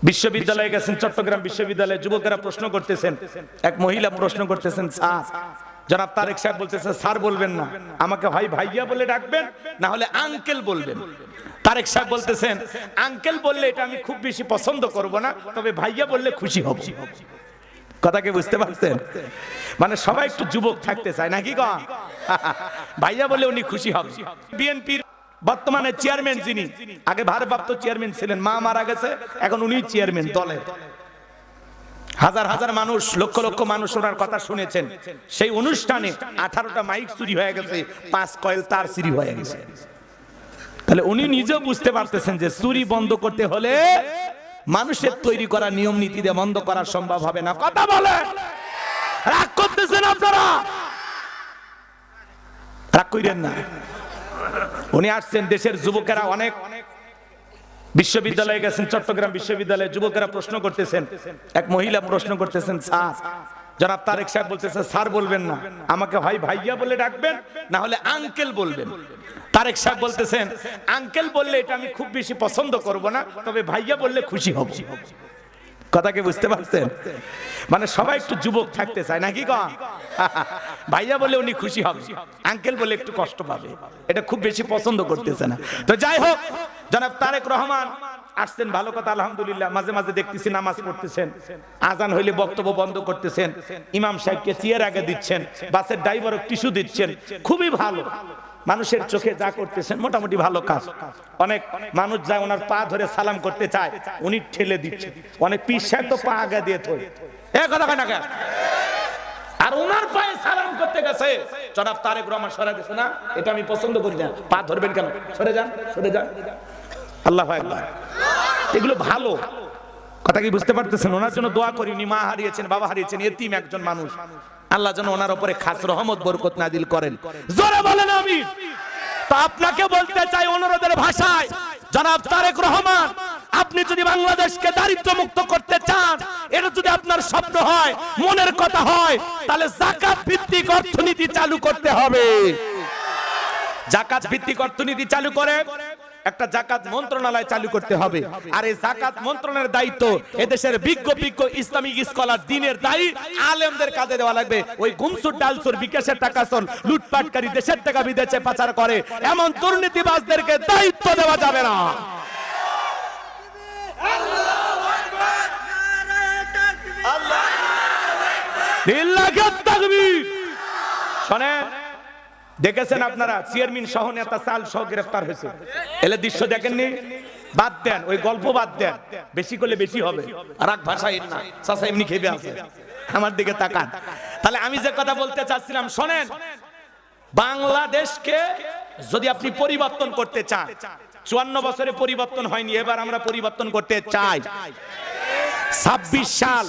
বিশ্ববিদ্যালয়ে গেছেন, চট্টগ্রাম বিশ্ববিদ্যালয়ে যুবকেরা প্রশ্ন করতেছেন, এক মহিলা প্রশ্ন করতেছেন, স্যার জনাব তারেক সাহেব বলতেছে স্যার বলবেন না, আমাকে হয় ভাইয়া বলে ডাকবেন, না হলে আঙ্কেল বলবেন। তারেক সাহেব বলতেছেন আঙ্কেল বললে এটা আমি খুব বেশি পছন্দ করব না, তবে ভাইয়া বললে খুশি হব। কথাকে বুঝতে পারছেন? মানে সবাই একটু যুবক থাকতে চায় নাকি গো? ভাইয়া বলে উনি খুশি হবেন। বিএনপির বর্তমানে চেয়ারম্যান যিনি, আগে ভারপ্রাপ্ত চেয়ারম্যান ছিলেন, মা মারা গেছে, এখন উনি চেয়ারম্যান দলের। হাজার হাজার মানুষ, লক্ষ লক্ষ মানুষ ওনার কথা শুনেছেন। সেই অনুষ্ঠানে 18টা মাইক চুরি হয়ে গেছে, 5 কয়েল তার চুরি হয়ে গেছে। তাহলে উনি নিজেও বুঝতে পারতেছেন যে চুরি বন্ধ করতে হলে মানুষের তৈরি করা নিয়ম নীতি দিয়ে বন্ধ করা সম্ভব হবে না। কথা বলে রাগ করতেছেন আপনারা, রাগ কইরেন না। উনি আসছেন, দেশের যুবকেরা অনেক বিশ্ববিদ্যালয়ে গেছেন, চট্টগ্রাম বিশ্ববিদ্যালয়ে যুবকেরা প্রশ্ন করতেছেন, এক মহিলা প্রশ্ন করতেছেন, স্যার জনাব তারেক সাহেব বলতেছে স্যার বলবেন না, আমাকে হয় ভাইয়া বলে ডাকবেন, না হলে আঙ্কেল বলবেন। তারেক সাহেব বলতেছেন আঙ্কেল বললে এটা আমি খুব বেশি পছন্দ করব না, তবে ভাইয়া বললে খুশি হব। কথাকে বুঝতে পারছেন? মানে সবাই একটু যুবক থাকতে চায় নাকি গো? ভাইয়া বলে উনি খুশি হবে, আঙ্কেল বলে একটু কষ্ট পাবে, এটা খুব বেশি পছন্দ করতেছে না। তো যাই হোক, জনাব তারেক রহমান আসছেন, ভালো কথা আলহামদুলিল্লাহ। মাঝে মাঝে দেখতেছি নামাজ পড়তেছেন, আজান হইলে বক্তব্য বন্ধ করতেছেন, ইমাম সাহেবকে চেয়ার আগে দিচ্ছেন, বাসের ড্রাইভারও টিস্যু দিচ্ছেন, খুবই ভালো। মানুষের চোখে যা করতেছেন মোটামুটি ভালো কাজ। অনেক মানুষ যায় ওনার পা ধরে সালাম করতে চায়, উনি ঠেলে দিচ্ছেন। অনেক পীর সাহেব তো পা আগে দিয়ে থই, এ কথা কয় না কেন? আর ওনার পায়ে সালাম করতে গেছে, জনাব তারেক রহমান সরে গেছে না, এটা আমি পছন্দ করি না। পা ধরবেন কেন? সরে যান, সরে যান। আল্লাহু আকবার। এগুলো ভালো কথা কি বুঝতে পারতেছেন? ওনার জন্য দোয়া করি, উনি মা হারিয়েছেন, বাবা হারিয়েছেন, এতিম একজন মানুষ। আল্লাহ যেন ওনার উপরে খাস রহমত বরকত নাজিল করেন। জোরে বলেন আমিন। তো আপনাকে বলতে চাই অনুরোধের ভাষায়, জনাব তারেক রহমান, আপনি যদি বাংলাদেশকে দারিদ্র মুক্ত করতে চান, এটা যদি আপনার স্বপ্ন হয়, মনের কথা হয়, তাহলে যাকাত ভিত্তিক অর্থনীতি চালু করতে হবে। যাকাত ভিত্তিক অর্থনীতি চালু করে একটা যাকাত মন্ত্রণালয় চালু করতে হবে। আর এই যাকাত মন্ত্রণালয়ের দায়িত্ব এদেশের বিজ্ঞ ইসলামিক স্কলার, দ্বীনের দায়ী আলেমদের কাজে দেওয়া লাগবে। ওই গুমসুর ডালসুর বিকাশের টাকা চল লুটপাটকারী, দেশের টাকা বিদেশে পাচার করে এমন দুর্নীতিবাজদেরকে দায়িত্ব দেওয়া যাবে না। আল্লাহু আকবার, নারায়ে তাকবীর, আল্লাহু আকবার, লিল্লাহি তাকবীর। শুনেন, দেখেছেন আপনারা চেয়ারম্যান সহ নেতা চাল সহ গ্রেফতার হয়েছে, এলে দৃশ্য দেখেননি? বাদ দেন, ওই গল্প বাদ দেন, বেশি করলে বেশি হবে। রাগ ভাষায় না, চাচা এমনি খেবে আছে, আমার দিকে তাকান। তাহলে আমি যে কথা বলতে চাচ্ছিলাম, শোনেন, বাংলাদেশকে যদি আপনি পরিবর্তন করতে চান, 54 বছরে পরিবর্তন হয়নি, এবার আমরা পরিবর্তন করতে চাই। 26 সাল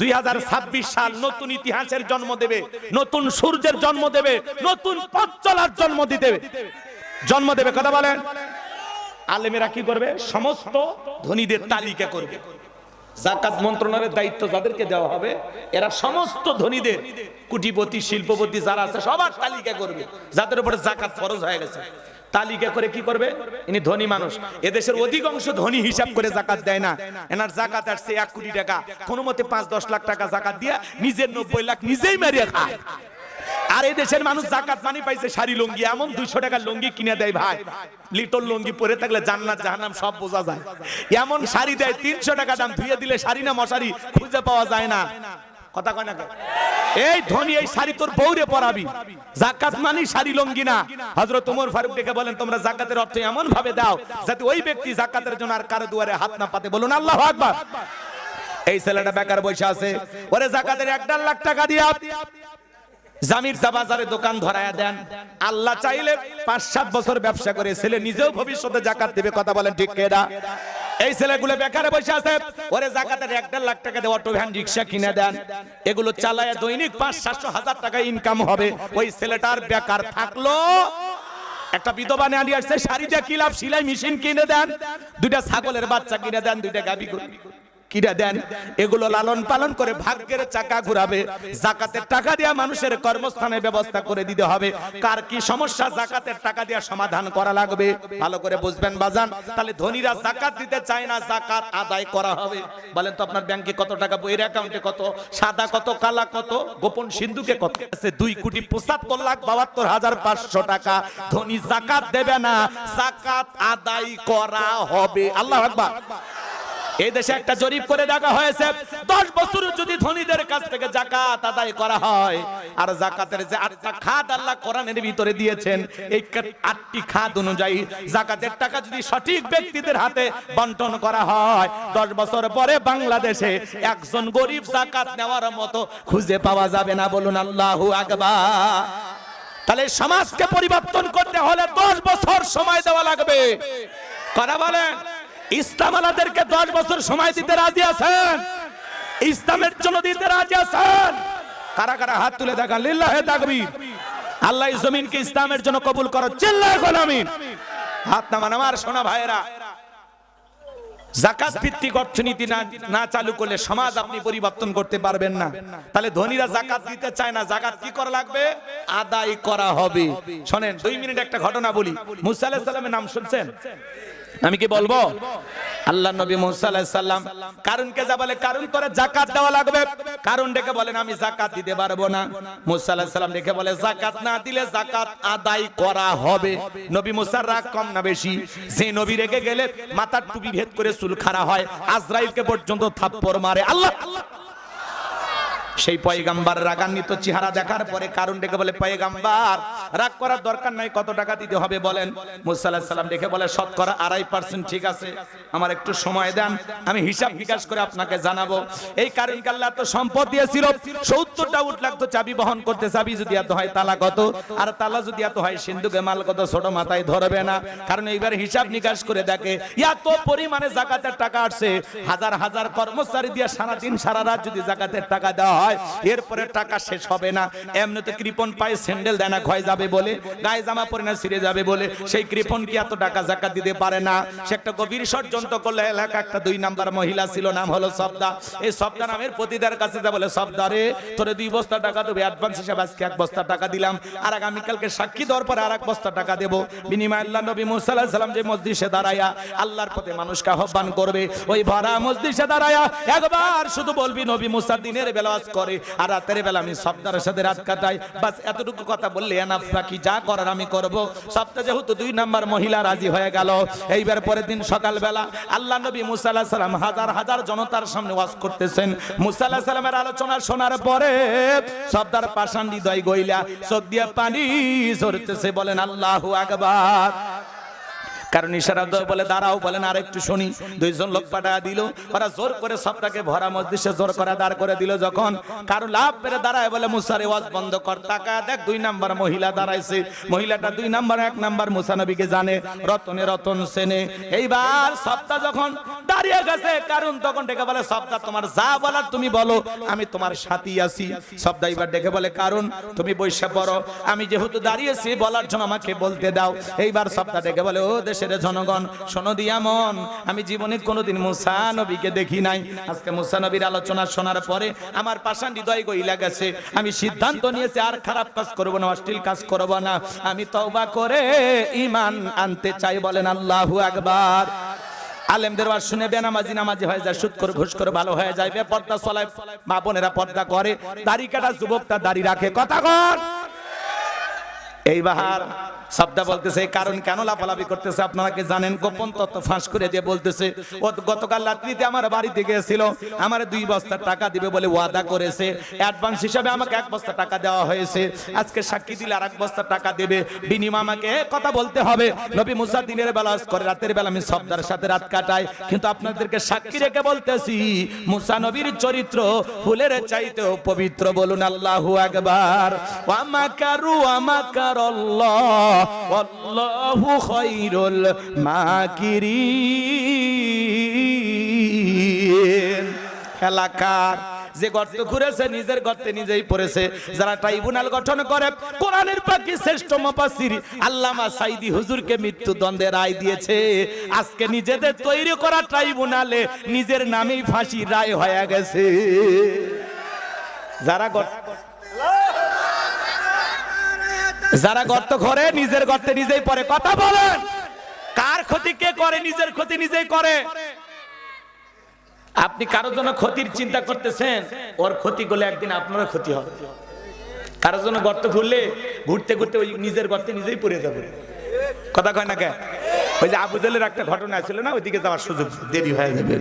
2026 সাল নতুন ইতিহাসের জন্ম দেবে, নতুন সূর্যের জন্ম দেবে, নতুন পথ চলার জন্ম দেবে। কথা বলেন। আলেমেরা কি করবে? সমস্ত ধনীদের তালিকা করবে। যাকাত মন্ত্রণালয়ের দায়িত্ব যাদেরকে দেওয়া হবে, এরা সমস্ত ধনীদের, কোটিপতি শিল্পপতি যারা আছে সবার তালিকা করবে, যাদের উপরে যাকাত ফরজ হয়ে গেছে। তালিকা করে কি করবে? ইনি ধনী মানুষ, এদেশের অধিকাংশ ধনী হিসাব করে যাকাত দেয় না। এনার যাকাত আসছে 1 কোটি টাকা, কোনো মতে 5-10 লাখ টাকা যাকাত দিয়া নিজের 90 লাখ নিজেই মেরে খায়। আর এই দেশের মানুষ যাকাত মানি পাইছে শাড়ি লুঙ্গি, এমন 200 টাকার লুঙ্গি কিনে দেয় ভাই, লিটল লুঙ্গি পরে থাকলে জান্নাত জাহান্নাম সব বোঝা যায়। এমন শাড়ি দেয় 300 টাকা দাম, ধুয়ে দিলে শাড়ি না মশারি খুঁজে পাওয়া যায় না। কথা কয় না? এই ধনী এই শাড়ি তোর বউরে পরাবি, যাকাত মানি শাড়ি লুঙ্গি না। হযরত ওমর ফারুক ডেকে বলেন, তোমরা যাকাতের অর্থ এমন ভাবে দাও যাতে ওই ব্যক্তি যাকাতের জন্য আর কারো দুয়ারে হাত না পাতে। বলুন আল্লাহু আকবার। এই ছেলেটা বেকার বসে আছে, ওরে যাকাতের 1.5 লাখ টাকা দিয়া জামির বাজারে দোকান ধরায়া দেন। আল্লাহ চাইলে 5-7 বছর ব্যবসা করে ছেলে নিজেও ভবিষ্যতে যাকাত দেবে। কথা বলেন ঠিক কিনা? এই ছেলেগুলো বেকারে বসে আছে, ওরে যাকাতের 1.5 লাখ টাকা দিয়ে অটো ভ্যান রিকশা কিনে দেন, এগুলো চালায়া দৈনিক 500-700 হাজার টাকা ইনকাম হবে। ওই ছেলেটার বেকার থাকলো। একটা বিধবা নিয়ে আসছে, শাড়ি দিয়ে কি লাভ? সেলাই মেশিন কিনে দেন, 2টা ছাগলের বাচ্চা কিনে দেন, 2টা গাভী কিরা দেন, এগুলো লালন পালন করে ভাগ্যের চাকা ঘুরাবে। যাকাতের টাকা দিয়ে মানুষের কর্মস্থানের ব্যবস্থা করে দিতে হবে। কার কি সমস্যা যাকাতের টাকা দিয়ে সমাধান করা লাগবে, ভালো করে বুঝবেন বাজান। তাহলে ধনীরা যাকাত দিতে চায় না, যাকাত আদায় করা হবে। বলেন তো আপনার ব্যাংকে কত টাকা, বইয়ের অ্যাকাউন্টে কত, সাদা কত, কালা কত, গোপন সিন্ধুকে কত আছে? 2,75,72,500 টাকা। ধনী যাকাত দেবে না, যাকাত আদায় করা হবে। আল্লাহু আকবার। এই দেশে একটা জরিপ করে দেখা হয়েছে, 10 বছর যদি ধনীদের কাছ থেকে যাকাত আদায় করা হয়, আর যাকাতের যে 8টা খাত আল্লাহ কোরআনের ভিতরে দিয়েছেন, এই 8টি খাত অনুযায়ী যাকাতের টাকা যদি সঠিক ব্যক্তিদের হাতে বন্টন করা হয়, 10 বছর পরে বাংলাদেশে একজন গরিব যাকাত নেওয়ার মতো খুঁজে পাওয়া যাবে না। বলুন আল্লাহু আকবার। তাহলে সমাজকে পরিবর্তন করতে হলে 10 বছর সময় দেওয়া লাগবে। কথা বলেন, ইসলাম আলাদেরকে 10 বছর সময় দিতে রাজি আছেন? ইসলামের জন্য দিতে রাজি আছেন? কারা কারা হাত তুলে দেখান, লিল্লাহে তাকবীর। আল্লাহ এই জমিনকে ইসলামের জন্য কবুল করো, চিল্লায় বলো আমিন। হাত নামান আমার সোনা ভাইয়েরা। যাকাত ভিত্তিক অর্থনীতি না চালু করলে সমাজ আপনি পরিবর্তন করতে পারবেন না। তাহলে ধনীরা যাকাত দিতে চায় না, যাকাত কি করা লাগবে? আদায় করা হবে। শুনেন 2 মিনিট একটা ঘটনা বলি। মুসা আলাইহিস সালামের নাম শুনছেন? আমি কি বলবো? আল্লাহ নবী মুসা আলাইহিস সালাম কারুনকে যা বলে, কারুন করে যাকাত দেওয়া লাগবে। কারুন ডেকে বলেন আমি যাকাত দিতে পারবো না। মুসা আলাইহিস সালাম ডেকে বলে যাকাত না দিলে যাকাত আদায় করা হবে। নবী মুসার রাগ কম না বেশি? যে নবী রেগে গেলে মাথার টুপি ভেদ করে চুল খাড়া হয়, আজরাইলকে পর্যন্ত থাপ্পড় মারে। আল্লাহ সেই পয়গাম্বার রাগান্বিত চেহারা দেখার পরে কারণ ডেকে বলে, পয়গাম্বার রাগ করার দরকার নাই, কত টাকা দিতে হবে বলেন? মুসা আলাইহিস সালাম ডেকে বলে, শতকরা 2.5%। ঠিক আছে, আমার একটু সময় দেন, আমি হিসাব নিকাশ করে আপনাকে জানাবো। এই কারণকে আল্লাহ তো সম্পদ দিয়েছিল, 70টা উট লাগতো চাবি বহন করতে। চাবি যদি এত হয় তালা কত, আর তালা যদি এত হয় সিন্ধুকে মাল কত, ছোট মাথায় ধরবে না। কারণ এইবার হিসাব নিকাশ করে দেখে এত পরিমাণে যাকাতের টাকা আসছে, হাজার হাজার কর্মচারী দিয়ে সারাদিন সারা রাত যদি যাকাতের টাকা দেওয়া, এরপরে টাকা শেষ হবে না। এমনিতে কৃপন পায়ে স্যান্ডেল দেনা ক্ষয় যাবে বলে, গায়ে জামা পরে না ছিঁড়ে যাবে বলে, সেই কৃপন কি এত টাকা যাকাত দিতে পারে না? সে একটা গভীর ষড়যন্ত্র করলে। এলাকা একটা 2 নাম্বার মহিলা ছিল, নাম হলো সবদা। এই সবদা নামের পতিতার কাছে যা বলে, সবদা রে তোরে 2 বস্তা টাকা দেবে অ্যাডভান্স হিসেবে, আজকে 1 বস্তা টাকা দিলাম, আর আগামীকালকে সাক্ষী দেওয়ার পরে আর 1 বস্তা টাকা দেব। বিনিময়ে আল্লাহ নবী মুসা আলাইহিস সালাম যে মসজিদে দাঁড়ায়া আল্লাহর পথে মানুষকে আহ্বান করবে, ওই ভরা মসজিদে দাঁড়ায়া একবার শুধু বলবি, নবী মুসা দিনের বেলা ওয়াজ করে আর রাতের বেলা আমি সবদার সাথে রাত কাটাই, বাস এতটুকু কথা বললে এনাফ, বাকি যা করার আমি করব। সবটা যেহেতু 2 নাম্বার মহিলা রাজি হয়ে গেল, এইবার পরের দিন সকালবেলা আল্লাহ নবী মুসা আলাইহিস সালাম হাজার হাজার জনতার সামনে ওয়াজ করতেছেন। মুসা আলাইহিস সালামের আলোচনা শোনার পরে সবদার পাষাণ হৃদয় গইলা চোখ দিয়ে পানি ঝরতেছে। বলেন আল্লাহু আকবার। কারণ ইশারা বলে দাঁড়াও, বলেন আর একটু শুনি। 2 জন লোক পাঠায়া দিল, ওরা জোর করে সবটাকে ভরা মসজিদে জোর করে দাঁড় করে দিল। যখন কারো লাভ পেরে দাঁড়ায় বলে মুসার ওয়াজ বন্ধ কর, টাকা দেখ 2 নাম্বার মহিলা দাঁড়াইছে। মহিলাটা 2 নাম্বার, 1 নাম্বার মুসা নবীকে জানে, রতনে রতন সেনে। এইবার সবটা যখন দাঁড়িয়ে গেছে, কারণ তখন ডেকে বলে, সবটা তোমার যা বলার তুমি বলো, আমি তোমার সাথী আছি। সবটা এবার ডেকে বলে, কারণ তুমি বৈশা পড়ো, আমি যেহেতু দাঁড়িয়েছি বলার জন্য আমাকে বলতে দাও। এইবার সবটা ডেকে বলে, ও দেশের জনগণ শোনো দিয়া মন, আমি জীবনে কোনোদিন মুসা নবীকে দেখি নাই। আজকে মুসা নবীর আলোচনা শোনার পরে আমার পাষাণ হৃদয় গইলা গেছে। আমি সিদ্ধান্ত নিয়েছি আর খারাপ কাজ করব না, অশ্লীল কাজ করব না। আমি তওবা করে ঈমান আনতে চাই। বলেন আল্লাহু আকবার। আলেমদের ওয়াজ শুনে বেনামাজি নামাজি হয়ে যায়, সুদ করে ঘুষ করে ভালো হয়ে যায়, বেপর্দা চলায় মা বোনেরা পর্দা করে, দাড়ি কাটা যুবকটা দাড়ি রাখে। কথা কর। এইবার শব্দ বলতেছে, কারণ কেন লাফালাফি করতেছে আপনারা কি জানেন? গোপন তত্ত্ব ফাঁস করে দিয়ে বলতেছে, ও গতকাল রাত্রিতে আমার বাড়িতে গিয়েছিল, আমার 2 বস্তা টাকা দিবে বলে ওয়াদা করেছে, অ্যাডভান্স হিসাবে আমাকে 1 বস্তা টাকা দেওয়া হয়েছে, আজকে সাক্ষী দিলে আর 1 বস্তা টাকা দেবে, বিনিময়ে আমাকে কথা বলতে হবে। নবী মুসা দিনের বেলা করে, রাতের বেলা আমি শব্দের সাথে রাত কাটাই, কিন্তু আপনাদেরকে সাক্ষী রেখে বলতেছি মুসা নবীর চরিত্র ফুলের চাইতেও পবিত্র। বলুন আল্লাহু আকবার। ওয়া মাকারু ওয়া মাকারাল্লাহ ওয়াল্লাহু খায়রুল মাকিরিন। এলাকার যে গর্ত খুঁড়েছে নিজের গর্তে নিজেই পড়েছে। যারা ট্রাইব্যুনাল গঠন করে, কোরআনের পাখি শ্রেষ্ঠ মুফাসসির আল্লামা সাঈদী হুজুরকে মৃত্যুদণ্ডের রায় দিয়েছে, আজকে নিজেদের তৈরি করা ট্রাইব্যুনালে নিজের নামেই ফাঁসি রায় হয়ে গেছে। যারা গর্ত করে নিজের গর্তে নিজেই পড়ে। কথা বলেন, কার ক্ষতি কে করে? নিজের ক্ষতি নিজেই করে। আপনি কারোর জন্য ক্ষতির চিন্তা করতেছেন, ওর ক্ষতি করলে একদিন আপনারও ক্ষতি হবে। কারোর জন্য গর্ত খুললে ঘুরতে ঘুরতে ওই নিজের গর্তে নিজেই পড়ে যাবে। কথা কয় না কে? ওই যে আবু জেলের একটা ঘটনা ছিল না, ওইদিকে যাওয়ার সুযোগ দেরি হয়ে যাবে।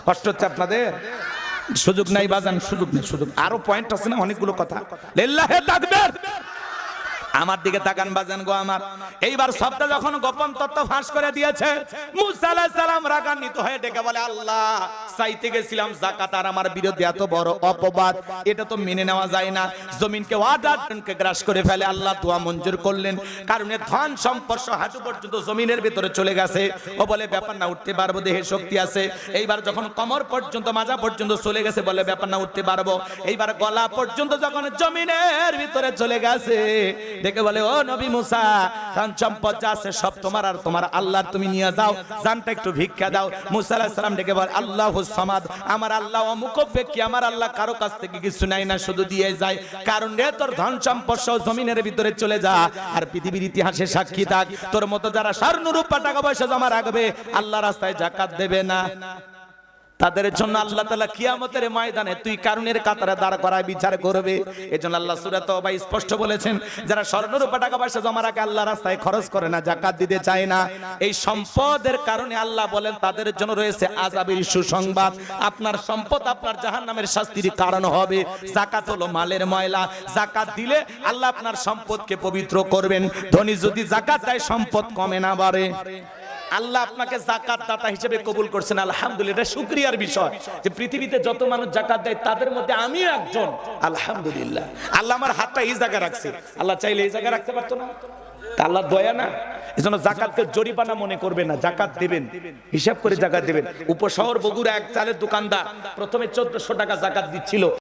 কষ্ট হচ্ছে আপনাদের? সুযোগ নাই বাজান, সুযোগ নেই, সুযোগ। আরো পয়েন্ট আছে না অনেকগুলো কথা। লিল্লাহি তাকবীর। আমার দিকে তাকান বাজান গো আমার। এইবার সবটা যখন গোপন তথ্য ফাঁস করে দিয়েছে, মুসা আলাইহিস সালাম রাগান্বিত হয়ে ডেকে বলে, আল্লাহ, চাইতে গেছিলাম যাকাত আর আমার বিরুদ্ধে এত বড় অপবাদ, এটা তো মেনে নেওয়া যায় না। জমিনকে ওয়াদাকে গ্রাস করে ফেলে আল্লাহ দোয়া মঞ্জুর করলেন, কারণ ধন সম্পদ হাঁটু পর্যন্ত জমিনের ভিতরে চলে গেছে। ও বলে ব্যাপার না, উঠতে পারবো, দেহে শক্তি আছে। এইবার যখন কোমর পর্যন্ত মাজা পর্যন্ত চলে গেছে, বলে ব্যাপার না, উঠতে পারবো। এইবার গলা পর্যন্ত যখন জমিনের ভিতরে চলে গেছে, দেখে বলে, ও নবী মুসা, ধন সম্পদ যা আছে সব তোমার আর তোমার আল্লাহর, তুমি নিয়ে যাও, জানটা একটু ভিক্ষা দাও। মুসা আলাইহিস সালাম ডেকে বলে, আল্লাহুস সামাদ, আমার আল্লাহ অমুকব্যক্তি, আমার আল্লাহ কারো কাছ থেকে কিছু নাই না, শুধু দিয়ে যায়। কারণ রে তোর ধন সম্পদ সহ জমিনের ভিতরে চলে যা, আর পৃথিবীর ইতিহাসে সাক্ষী থাক, তোর মতো যারা স্বর্ণ রূপা টাকা পয়সা জমা রাখবে, আল্লাহ রাস্তায় যাকাত দেবে না, তাদের জন্য আল্লাহ তাআলা কিয়ামতের ময়দানে তুই কারণের কাতারে দাঁড় করায় বিচার করবে। এজন্য আল্লাহ সূরা তাওবা স্পষ্ট বলেছেন, যারা স্বর্ণ রূপা টাকা পয়সা জমা রাখে, আল্লাহ রাস্তায় খরচ করে না, যাকাত দিতে চায় না, এই সম্পদের কারণে আল্লাহ বলেন তাদের জন্য রয়েছে আযাবের সুসংবাদ। আপনার সম্পদ আপনার জাহান্নামের শাস্তির কারণ হবে। যাকাত হলো মালের ময়লা, যাকাত দিলে আল্লাহ আপনার সম্পদকে পবিত্র করবেন। ধনী যদি যাকাত দেয়, সম্পদ কমে না বাড়ে। আল্লাহ আপনাকে যাকাত দাতা হিসেবে কবুল করছেন, আলহামদুলিল্লাহ। এটা শুকরিয়ার বিষয় যে পৃথিবীতে যত মানুষ যাকাত দেয় তাদের মধ্যে আমি একজন, আলহামদুলিল্লাহ। আল্লাহ আমার হাতটা এই জায়গায় রাখছে, আল্লাহ চাইলে এই জায়গায় রাখতে পারতো না? তা আল্লাহ দয়া না? এজন্য যাকাতকে জরিমানা মনে করবেন না, যাকাত দেবেন, হিসাব করে যাকাত দেবেন। উপশহর বগুড়া এক চালের দোকানদার প্রথমে 1400 টাকা যাকাত দিচ্ছিল।